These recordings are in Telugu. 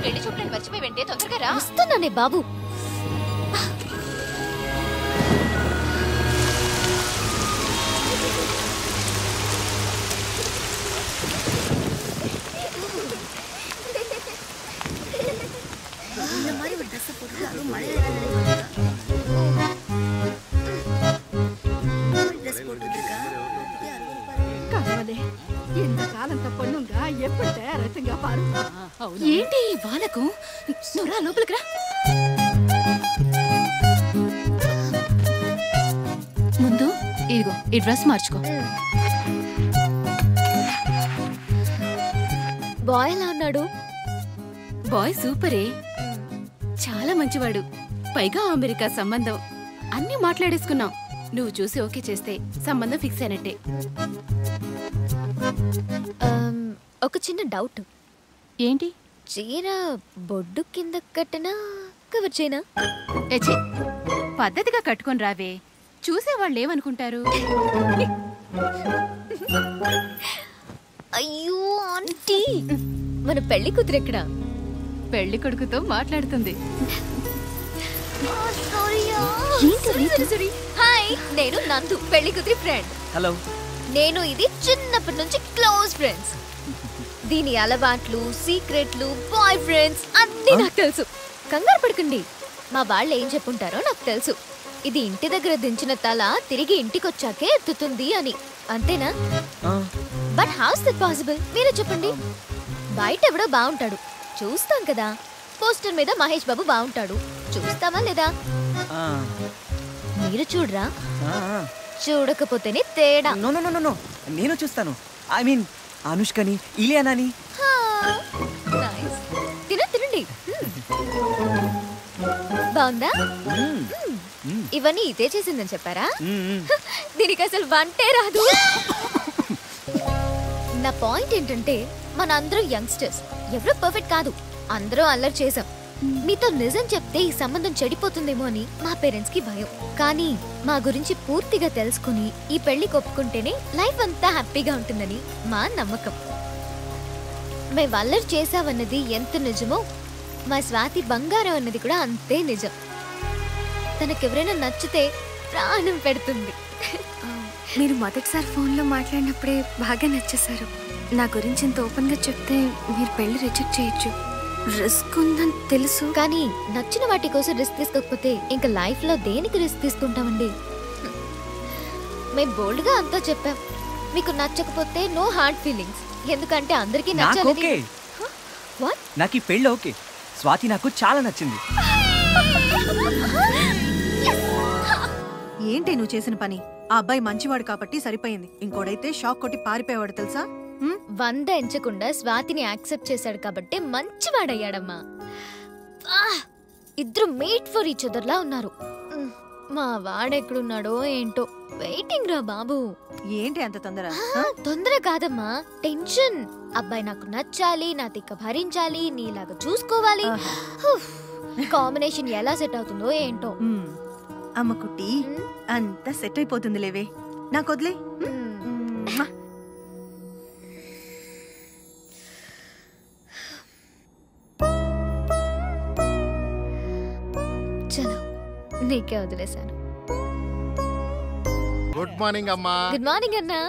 పెళ్లి చూపులను మర్చిపోయి వెంటే తొందరగా రా. వస్తున్నానే బాబు. ఏంటి వాళ్ళకు నువ్వురా లోపలికి రా. ముందు ఇదిగో ఈ డ్రెస్ మార్చుకో. బాయ్ ఎలా అన్నాడు? బాయ్ సూపరే, చాలా మంచివాడు. పైగా అమెరికా సంబంధం అన్ని మాట్లాడేసుకున్నాం. నువ్వు చూసి ఓకే చేస్తే సంబంధం ఫిక్స్ అయినట్టే. ఒక చిన్న డౌట్. ఏంటి? చీర బొడ్డు కింద కట్టనా కవర్ చేయనా? ఏచే పద్ధతిగా కట్టుకొని రావే, చూసేవాళ్ళు ఏమనుకుంటారు? అయ్యో ఆంటీ, మన పెళ్లి కూతురు ఎక్కడ? పెళ్లి కొడుకుతో మాట్లాడుతుంది. హాయ్, నేను నందు, పెళ్లి కూతురి ఫ్రెండ్. హలో. నేను ఇది చిన్నప్పటి నుంచి క్లోజ్ ఫ్రెండ్స్. దీని అలవాట్లు, సీక్రెట్లు, బాయ్ ఫ్రెండ్స్ అన్నీ నాకు తెలుసు. కంగారు పడకండి, మా వాళ్ళు ఏం చెప్పుంటారో నాకు తెలుసు. ఇది ఇంటి దగ్గర దించిన తల తిరిగి ఇంటికి వచ్చాకే ఎత్తుతుంది అని. అంతేనా? But house that possible? మీరే చెప్పండి. బయట ఎవడో బాగుంటాడు, చూస్తాం కదా. పోస్టర్ మీద మహేష్ బాబు బాగుంటాడు, చూస్తావా లేదా? మీరు చూడరా? చూడకపోతేనే తేడా. నేను చూస్తాను. ఐ మీన్ అనుష్కని, ఇలియానాని. తినండి. బాగుందా? ఇవన్నీ ఇదే చేసిందని చెప్పారా? దీనికి అసలు వంటే రాదు. నా పాయింట్ ఏంటంటే, మనందరం యంగ్స్టర్స్, ఎవరూ పర్ఫెక్ట్ కాదు, అందరూ అల్లరి చేసాం. మీతో నిజం చెప్తే ఈ సంబంధం చెడిపోతుందేమో అని మా పేరెంట్స్ కి భయం. కానీ మా గురించి పూర్తిగా తెలుసుకుని ఈ పెళ్లి ఒప్పుకుంటేనే లైఫ్ అంతా హ్యాపీగా ఉంటుందని మా నమ్మకం. మేము అల్లరి చేసావన్నది ఎంత నిజమో, మా స్వాతి బంగారం అన్నది కూడా అంతే నిజం. తనకెవరైనా నచ్చితే ప్రాణం పెడుతుంది. మీరు మొదటిసారి ఫోన్లో మాట్లాడినప్పుడే బాగా నచ్చేశారు. నా గురించి ఇంత ఓపెన్గా చెప్తే మీరు పెళ్లి రిజెక్ట్ చేయొచ్చు. రిస్క్ ఉందని తెలుసు, కానీ నచ్చిన వాటి కోసం రిస్క్ తీసుకోకపోతే ఇంకా లైఫ్ లో దేనికి రిస్క్ తీసుకుంటామండి? మేము బోల్డ్ గా అంతా చెప్పాం. మీకు నచ్చకపోతే నో హార్డ్ ఫీలింగ్స్, ఎందుకంటే అందరికీ నచ్చాలి. నాకు ఈ పెళ్లి ఓకే. స్వాతి నాకు చాలా నచ్చింది. ఏంటి నువ్వు చేసిన పని? ఆ అబ్బాయి మంచివాడు కాబట్టి సరిపోయింది, ఇంకోడైతే షాక్ కొట్టి పారిపోయేవాడు తెలుసా? 100 ఎంచకుండా స్వాతిని యాక్సెప్ట్ చేశాడు కాబట్టి మంచివాడయ్యాడమ్మా. ఇద్దరు మేట్ ఫర్ ఈచ్ అదర్ లా ఉన్నారు. మా వాడెక్కడున్నాడో ఏంటో, వెయిటింగ్ రా బాబు. ఏంటి అంత తొందర? తొందర కాదమ్మా, టెన్షన్. అబ్బాయి నాకు నచ్చాలి, నా తిక్క భరించాలి, నీలాగా చూసుకోవాలి. కాంబినేషన్ ఎలా సెట్ అవుతుందో ఏంటో. అమ్మ కుట్టి, అంతా సెట్ అయిపోతుంది లేవే, నాకు వదిలే. చలో, నీకే వదిలేశాను. గుడ్ మార్నింగ్ అమ్మా. గుడ్ మార్నింగ్ అన్నా.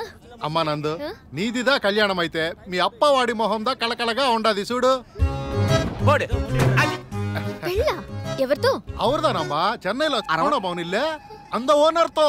అమ్మా నందు, నీదిదా కళ్యాణం అయితే మీ అప్పవాడి మొహందా కళకళగా ఉండదు చూడు. పెళ్ళా? ఎవరితో? అవుదానమ్మా, చెన్నైలో అరవణ భవన్ ఇల్లే అంద ఓనర్ తో.